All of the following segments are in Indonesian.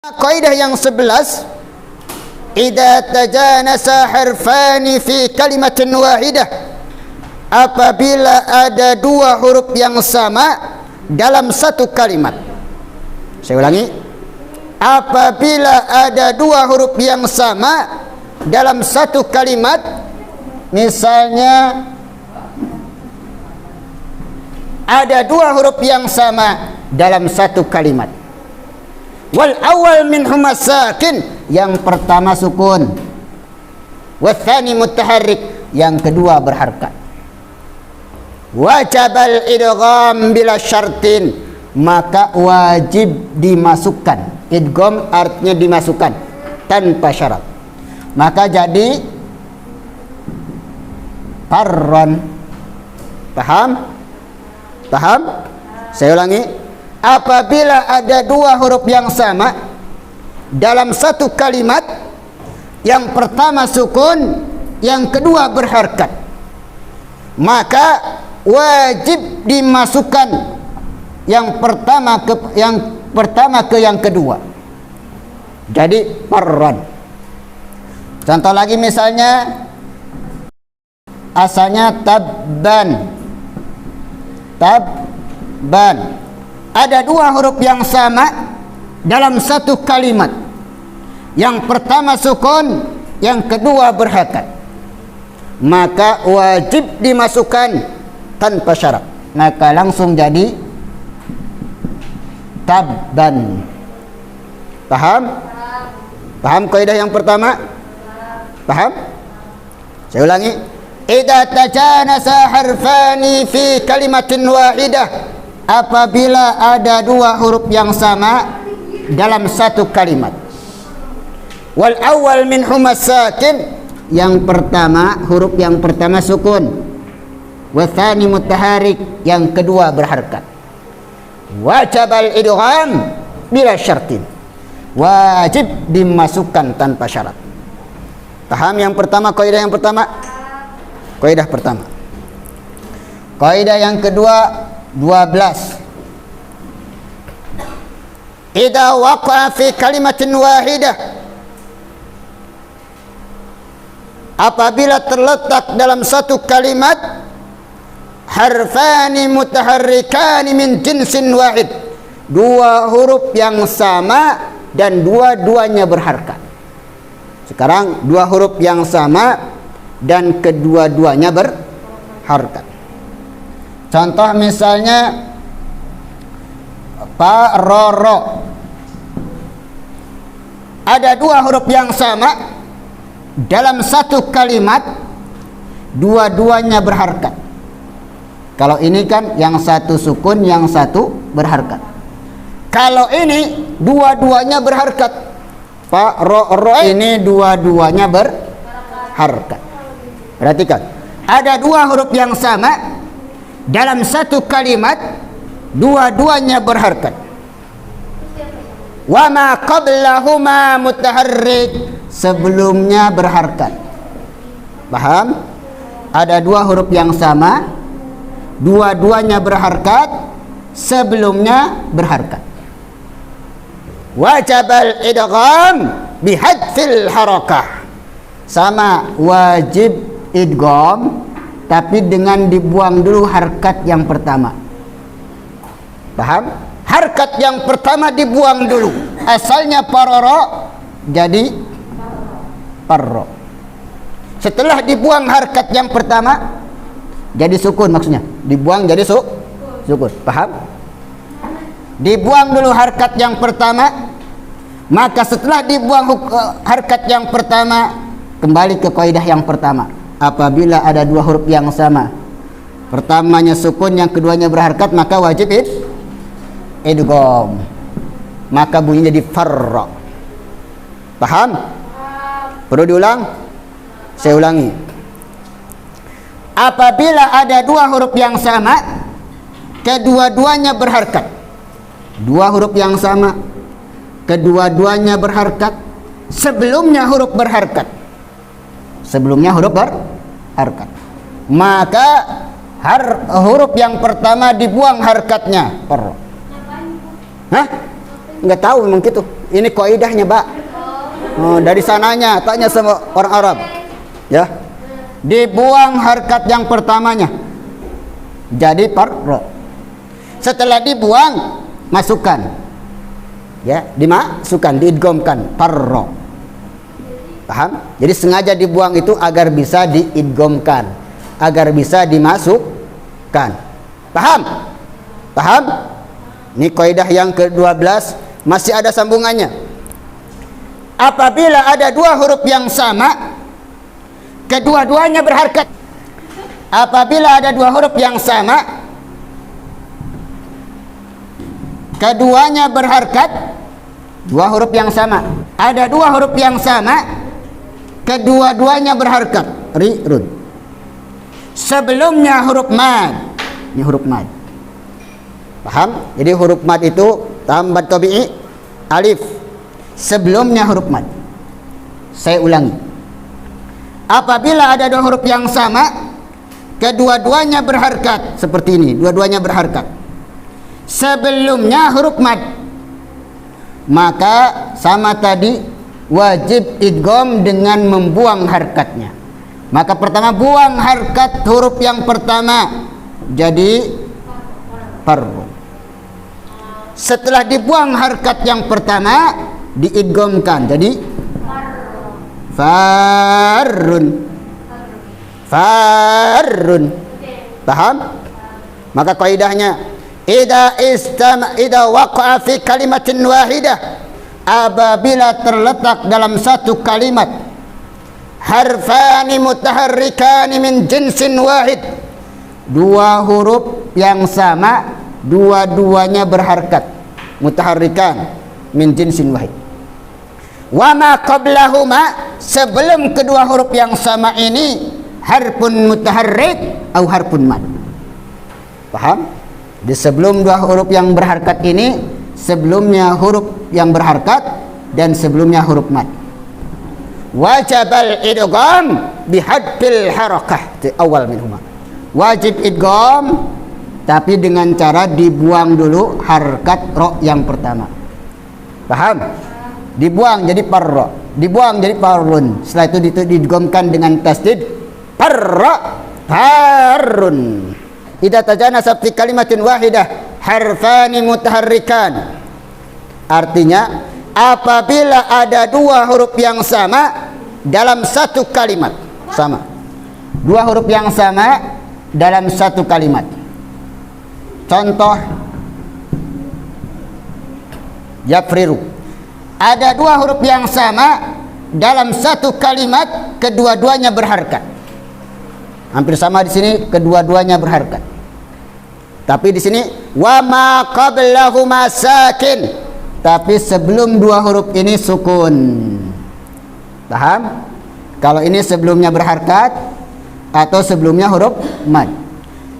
Kaidah yang 11, idza tajanasa harfani fi kalimatin wahidah, apabila ada dua huruf yang sama dalam satu kalimat. Saya ulangi, apabila ada dua huruf yang sama dalam satu kalimat, misalnya ada dua huruf yang sama dalam satu kalimat. Wal awal minhuma sakin, yang pertama sukun, wathani mutaharrik, yang kedua berharkat. Wajabal idgham bila syartin, maka wajib dimasukkan. Idgham artinya dimasukkan tanpa syarat, maka jadi parron. Paham? Paham? Saya ulangi, apabila ada dua huruf yang sama dalam satu kalimat, yang pertama sukun, yang kedua berharkat, maka wajib dimasukkan yang pertama ke yang kedua, jadi parron. Contoh lagi, misalnya asalnya tabban, tabban, ada dua huruf yang sama dalam satu kalimat, yang pertama sukun, yang kedua berharkat, maka wajib dimasukkan tanpa syarat, maka langsung jadi tabban. Paham? Paham kaidah yang pertama? Paham? Saya ulangi, idza tajanasa harfani fi kalimatin wahidah, apabila ada dua huruf yang sama dalam satu kalimat. Wal awal minhuma sakin, yang pertama, huruf yang pertama sukun, wathani mutaharrik, yang kedua berharkat. Wajabal idgham bila syartin, wajib dimasukkan tanpa syarat. Paham yang pertama, kaidah yang pertama? Kaidah pertama. Kaidah yang kedua 12, idza waqa'a fi kalimatin wahidah, apabila terletak dalam satu kalimat harfani mutaharrikani min jinsin wahid, dua huruf yang sama dan dua-duanya berharkat. Sekarang dua huruf yang sama dan kedua-duanya berharkat. Contoh misalnya paroro, ada dua huruf yang sama dalam satu kalimat, dua-duanya berharkat. Kalau ini kan yang satu sukun, yang satu berharkat. Kalau ini dua-duanya berharkat, paroro ini dua-duanya berharkat. Perhatikan, ada dua huruf yang sama dalam satu kalimat, dua-duanya berharkat. Wa ma qablahuma mutaharrik, sebelumnya berharkat. Paham? Ada dua huruf yang sama, dua-duanya berharkat, sebelumnya berharkat. Wajabal idgham bihadfil harakah, sama wajib idgham tapi dengan dibuang dulu harkat yang pertama. Paham? Harkat yang pertama dibuang dulu. Asalnya paroro jadi parro. Setelah dibuang harkat yang pertama jadi sukun, maksudnya dibuang jadi sukun. Paham? Dibuang dulu harkat yang pertama, maka setelah dibuang harkat yang pertama, kembali ke kaidah yang pertama. Apabila ada dua huruf yang sama, pertamanya sukun, yang keduanya berharkat, maka wajib idgham, maka bunyinya di farra. Paham? Perlu diulang? Saya ulangi, apabila ada dua huruf yang sama, kedua-duanya berharkat. Dua huruf yang sama, kedua-duanya berharkat, sebelumnya huruf berharkat, sebelumnya huruf berharkat, maka huruf yang pertama dibuang harkatnya. Hah? Nggak tahu memang gitu. Ini kaidahnya, Pak. Dari sananya tanya sama orang Arab. Ya. Dibuang harkat yang pertamanya. Jadi parro. Setelah dibuang, masukkan. Ya, dimasukkan, diidghamkan, parro. Paham? Jadi sengaja dibuang itu agar bisa diidghamkan, agar bisa dimasukkan. Paham? Paham? Ini kaidah yang ke-12, masih ada sambungannya. Apabila ada dua huruf yang sama, kedua-duanya berharkat. Apabila ada dua huruf yang sama, keduanya berharkat. Dua huruf yang sama. Ada dua huruf yang sama, kedua-duanya berharkat. Ri-run. Sebelumnya huruf mad. Ini huruf mad. Paham? Jadi huruf mad itu tambat tabi'i alif. Sebelumnya huruf mad. Saya ulangi. Apabila ada dua huruf yang sama, kedua-duanya berharkat. Seperti ini, dua-duanya berharkat. Sebelumnya huruf mad, maka sama tadi wajib idgham dengan membuang harkatnya. Maka pertama buang harkat huruf yang pertama, jadi parro. Setelah dibuang harkat yang pertama, diidghamkan jadi farrun. Farrun. Paham? Maka kaidahnya idza waqa'a fi kalimatin wahidah, apabila terletak dalam satu kalimat harfani mutaharrikani min jinsin wahid, dua huruf yang sama, dua-duanya berharkat, mutaharrikan min jinsin wahid. Wa ma qablahuma, sebelum kedua huruf yang sama ini harfun mutaharrik atau harfun mad. Paham? Di sebelum dua huruf yang berharkat ini, sebelumnya huruf yang berharkat dan sebelumnya huruf mad. Wajibal idgham bihadfil harakah di awal minhuma. Wajib idgham tapi dengan cara dibuang dulu harkat ro yang pertama. Paham? Dibuang jadi parro, dibuang jadi parrun. Setelah itu diidghamkan dengan tasdid parra parrun. Idza tajanasa fi kalimatin wahidah harfani mutaharrikan. Artinya apabila ada dua huruf yang sama dalam satu kalimat, sama. Dua huruf yang sama dalam satu kalimat. Contoh yafriru. Ada dua huruf yang sama dalam satu kalimat, kedua-duanya berharkat. Hampir sama di sini, kedua-duanya berharkat. Tapi di sini wa ma qablahuma sakin. Tapi sebelum dua huruf ini sukun. Paham? Kalau ini sebelumnya berharkat atau sebelumnya huruf mad.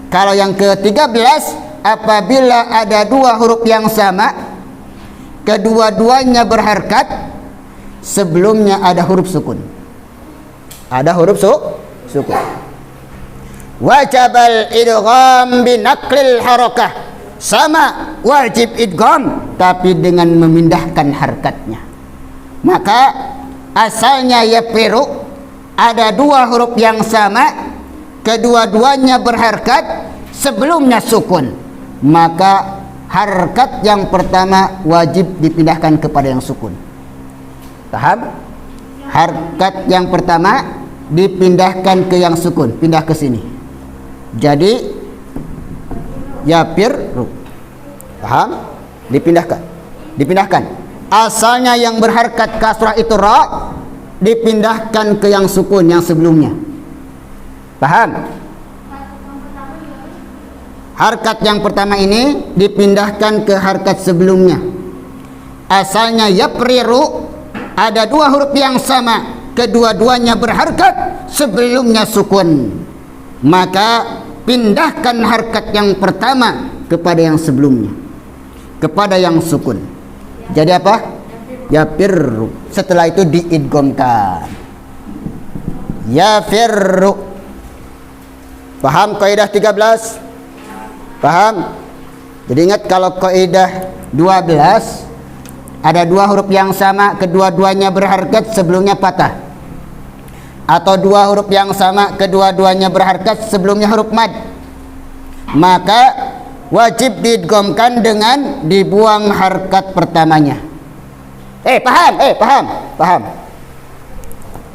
Kalau yang ke-13, apabila ada dua huruf yang sama, kedua-duanya berharkat, sebelumnya ada huruf sukun. Ada huruf sukun. Wajibal idgham binaqlil harakah, sama wajib idgham tapi dengan memindahkan harkatnya. Maka asalnya yafiru, ada dua huruf yang sama, kedua-duanya berharkat, sebelumnya sukun, maka harkat yang pertama wajib dipindahkan kepada yang sukun. Paham? Harkat yang pertama dipindahkan ke yang sukun, pindah ke sini. Jadi yafiru. Paham? Dipindahkan. Asalnya yang berharkat kasrah itu ra, dipindahkan ke yang sukun yang sebelumnya. Paham? Harkat yang pertama ini dipindahkan ke harkat sebelumnya. Asalnya yapriru, ada dua huruf yang sama, kedua-duanya berharkat, sebelumnya sukun. Maka pindahkan harkat yang pertama kepada yang sebelumnya, kepada yang sukun. Jadi apa? Yafirru. Setelah itu diidghamkan. Yafirru. Paham kaidah 13? Paham? Jadi ingat, kalau kaidah 12 Ada dua huruf yang sama, kedua-duanya berharkat, sebelumnya patah. Atau dua huruf yang sama, kedua-duanya berharkat, sebelumnya huruf mad. Maka wajib diidghamkan dengan dibuang harkat pertamanya.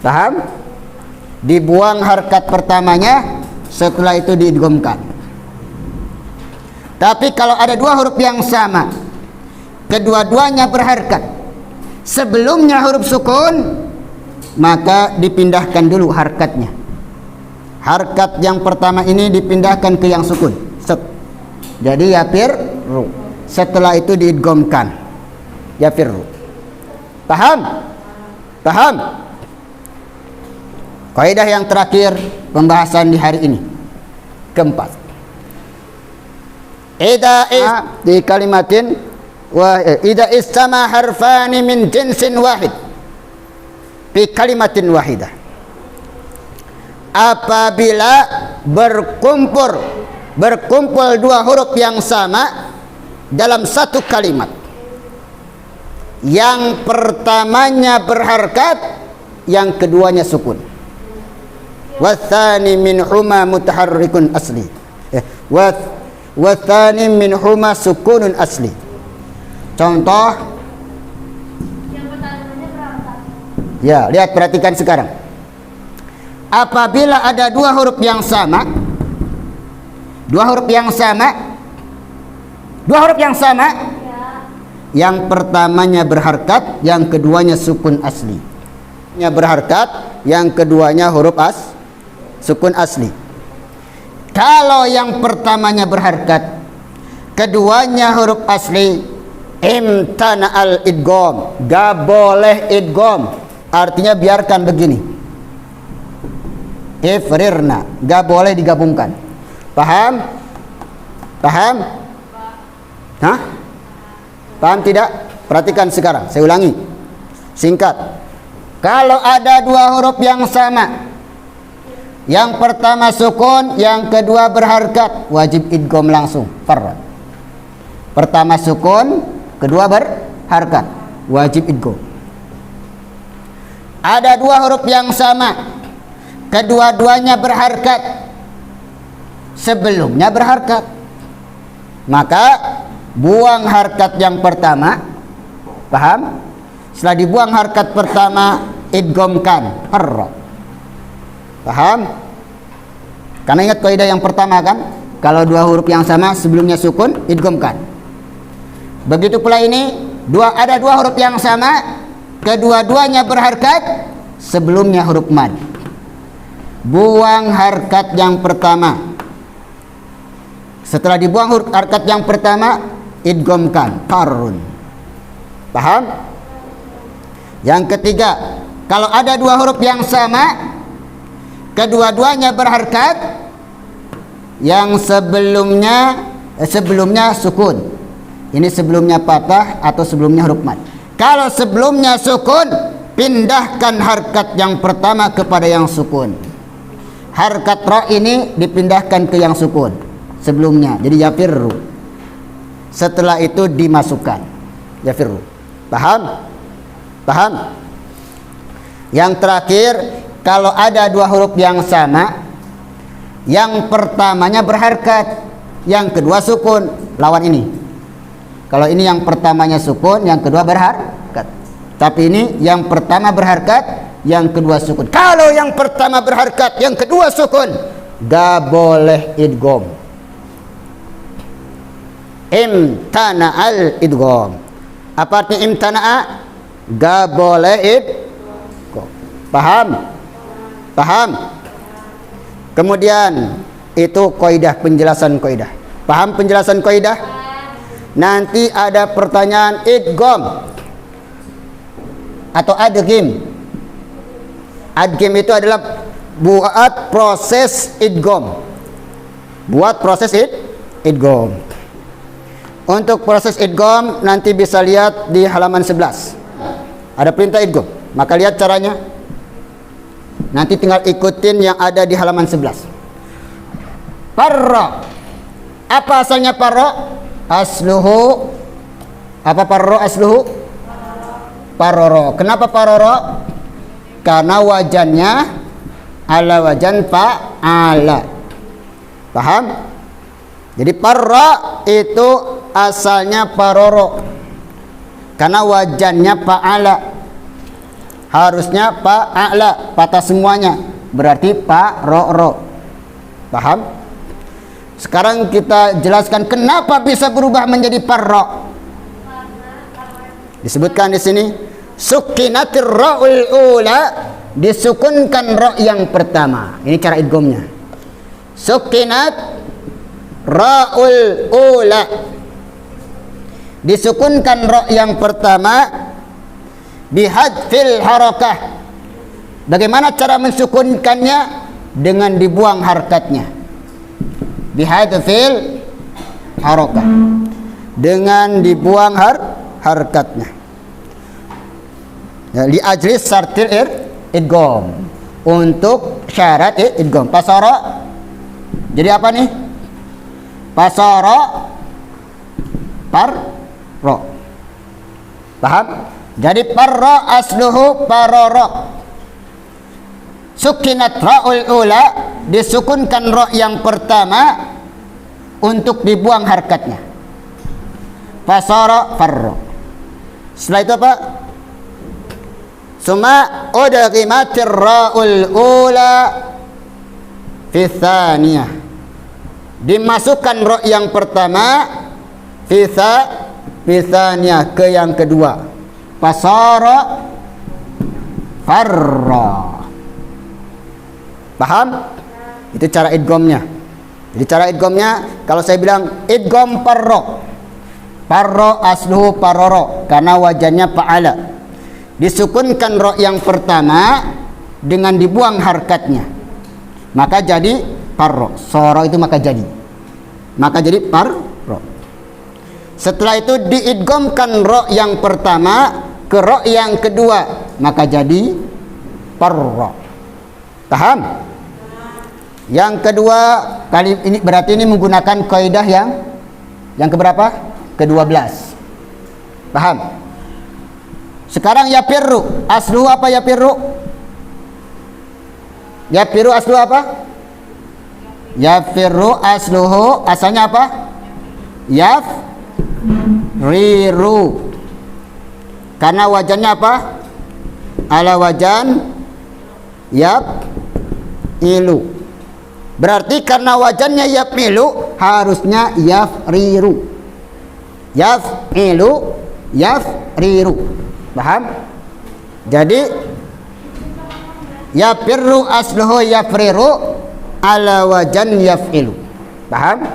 Paham? Dibuang harkat pertamanya, setelah itu diidghamkan. Tapi kalau ada dua huruf yang sama, kedua-duanya berharkat, sebelumnya huruf sukun, maka dipindahkan dulu harkatnya. Harkat yang pertama ini dipindahkan ke yang sukun. Jadi yafirru. Setelah itu diidghamkan. Yafirru. Paham? Kaidah yang terakhir pembahasan di hari ini, keempat. Di kalimatin idza istama harfani min jinsin wahid fi kalimatin wahidah. Apabila berkumpul dua huruf yang sama dalam satu kalimat, yang pertamanya berharkat, yang keduanya sukun. Wathani minhuma mutaharrikun asli. Wathani minhuma sukunun asli. Contoh. Yang pertamanya berharkat. Ya, lihat, perhatikan sekarang. Apabila ada dua huruf yang sama, yang pertamanya berharkat, yang keduanya sukun asli. Yang berharkat, yang keduanya huruf sukun asli. Kalau yang pertamanya berharkat, keduanya huruf asli, imtana al idgham, gak boleh idgham. Artinya biarkan begini. Ifrirna, gak boleh digabungkan. Paham? Hah? Paham tidak? Perhatikan sekarang, saya ulangi. Singkat. Kalau ada dua huruf yang sama, yang pertama sukun, yang kedua berharkat, wajib idgham langsung. Farrad. Pertama sukun, kedua berharkat, wajib idgham. Ada dua huruf yang sama, kedua-duanya berharkat, sebelumnya berharkat, maka buang harkat yang pertama. Paham? Setelah dibuang harkat pertama, idghamkan. Farrad. Paham? Karena ingat kaidah yang pertama kan, kalau dua huruf yang sama sebelumnya sukun, idghamkan. Begitu pula ini, ada dua huruf yang sama, kedua-duanya berharkat, sebelumnya huruf mad. Buang harkat yang pertama. Setelah dibuang huruf harkat yang pertama, idghamkan. Farrun. Paham? Yang ketiga, kalau ada dua huruf yang sama, kedua-duanya berharkat, yang sebelumnya sukun. Ini sebelumnya patah atau sebelumnya huruf mad. Kalau sebelumnya sukun, pindahkan harkat yang pertama kepada yang sukun. Harkat ra ini dipindahkan ke yang sukun sebelumnya, jadi yafirru. Setelah itu dimasukkan yafirru. Paham? Yang terakhir, kalau ada dua huruf yang sama, yang pertamanya berharkat, yang kedua sukun, lawan ini. Kalau ini yang pertamanya sukun, yang kedua berharkat. Tapi ini yang pertama berharkat, yang kedua sukun. Kalau yang pertama berharkat, yang kedua sukun, gak boleh idgham. Imtana'al idgham. Apa artinya imtana'a? Gak boleh idgham. Paham? Kemudian itu kaidah, penjelasan kaidah. Paham penjelasan kaidah? Nanti ada pertanyaan idgham atau adghim. Adghim itu adalah buat proses idgham. Idgham. Untuk proses idgham nanti bisa lihat di halaman 11. Ada perintah idgham, maka lihat caranya. Nanti tinggal ikutin yang ada di halaman 11. Parra. Apa asalnya parra? Asluhu. Apa parra asluhu? paroro. Kenapa paroro? Karena wajannya ala wajan fa'ala. Paham? Jadi parra itu asalnya paroro, karena wajannya fa'ala. Harusnya fa'ala, patah semuanya, berarti paroro. Paham? Sekarang kita jelaskan kenapa bisa berubah menjadi parra. Disebutkan di sini sukinatir ra'ul ula, disukunkan ra yang pertama. Ini cara idghamnya. Sukinat ra'ul ula, disukunkan ra yang pertama bihadfil harakah. Bagaimana cara mensukunkannya? Dengan dibuang harkatnya. Bihadfil harakah, dengan dibuang harkatnya. Ya, li ajlis sartil idgham, untuk syarat idgham. Pasara jadi apa nih? Pasara parro. Paham? Jadi parra asluhu parara. Sukinat ra'ul ula, disukunkan ra yang pertama untuk dibuang harkatnya. Fasara farra. Setelah itu apa? Suma udghimatir ra'ul ula fi tsaniyah, dimasukkan ra yang pertama fi tsaniyah ke yang kedua. Fasara farra. Paham? Itu cara idghamnya. Jadi cara idghamnya, kalau saya bilang idgham parra, parra asluhu parara, karena wajannya fa'ala. Disukunkan ra yang pertama dengan dibuang harkatnya, maka jadi parra. Sara itu maka jadi parra. Setelah itu diidghamkan ra yang pertama ke ra yang kedua, maka jadi parra. Paham? Yang kedua kali ini berarti ini menggunakan kaidah yang keberapa? Ke-12. Paham? Sekarang yapirru, aslu apa yapirru? Yapirru aslu apa? Yapirru asluhu, asalnya apa? Yafriru. Karena wajannya apa? Ala wajan ilu. Berarti karena wajannya yaf'ilu, harusnya yafriru. Yafriru. Paham? Jadi yafirru asluhu yafriru ala wajan yaf'ilu. Paham?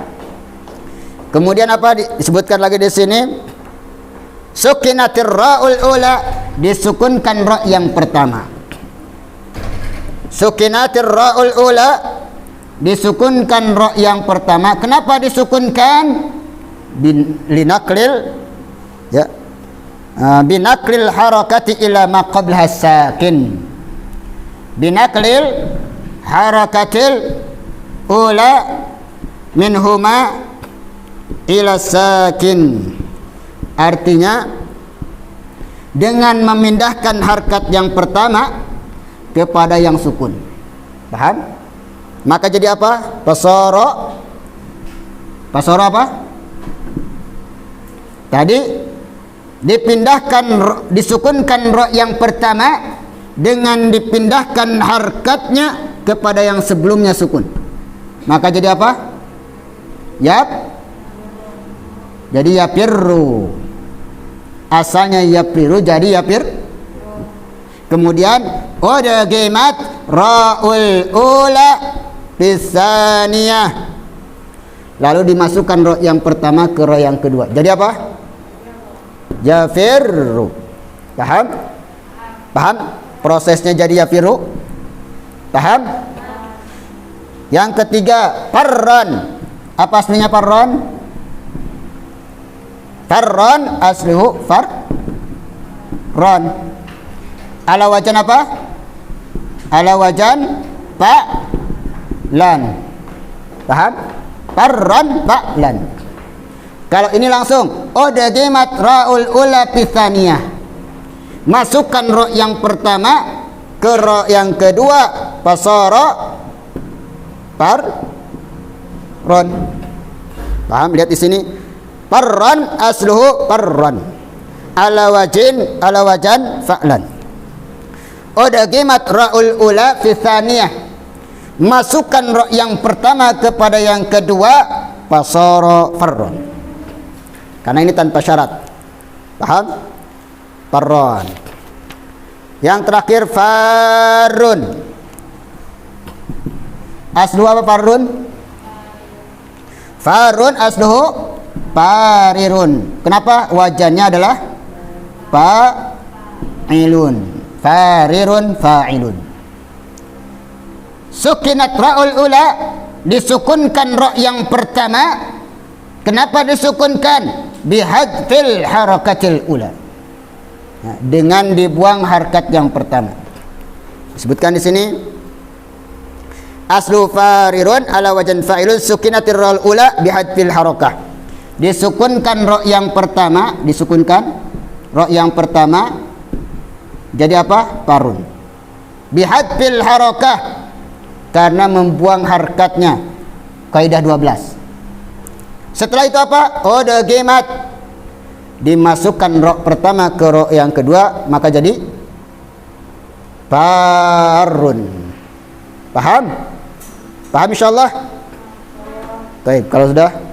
Kemudian apa disebutkan lagi di sini? Sukinatir ra'ul ula, disukunkan ra yang pertama. Sukinatir ra'ul ula, disukunkan ra yang pertama. Kenapa disukunkan? Linaklil ya, binaklil harakati ila ma qablaha sakin. Binaklil harakatil ula minhuma ila sakin. Artinya dengan memindahkan harkat yang pertama kepada yang sukun. Paham? Maka jadi apa? Pasara apa? Tadi dipindahkan, disukunkan ra yang pertama dengan dipindahkan harkatnya kepada yang sebelumnya sukun. Maka jadi apa? Jadi yapirru. Asalnya yapriru jadi yapir. Kemudian udghimat ra'ul ula bisaniyah, lalu dimasukkan ra yang pertama ke ra yang kedua. Jadi apa? Yafirru. Paham? Paham? Prosesnya jadi yafirru. Paham? Yang ketiga, parran. Apa aslinya parran? Parran aslihu farran. Ala wajan apa? Ala wajan fa'lan. Paham? Parran fa'lan. Kalau ini langsung udghimat ra'ul ula fi tsaniyah, Masukkan ro yang pertama ke ro yang kedua, fasara parron. Paham? Lihat di sini. Parron asluhu parron. Ala wajan fa'lan. Udagimat ra'ul ula fi tsaniyah. Masukkan ro yang pertama kepada yang kedua, fasara farron. Karena ini tanpa syarat. Paham? Farron. Yang terakhir farun. Asluhu apa farun? Farun asluhu farirun. Kenapa? Wajannya adalah fa'ilun. Farirun fa'ilun. Sukinat ra'ul ula, disukunkan ro yang pertama. Kenapa disukunkan? Bihadfil harakatil ula. Nah, dengan dibuang harakat yang pertama. Disebutkan di sini aslu farirun ala wajan fa'ilun sukinatir ra'ul ula bihadfil harakah. Disukunkan ro yang pertama, disukunkan ro yang pertama jadi apa? Farun. Bihadfil harakah, karena membuang harakatnya. Kaidah 12. Setelah itu apa? Udgimat, dimasukkan ro pertama ke ro yang kedua, maka jadi farun. Paham? Paham insyaallah? Baik, kalau sudah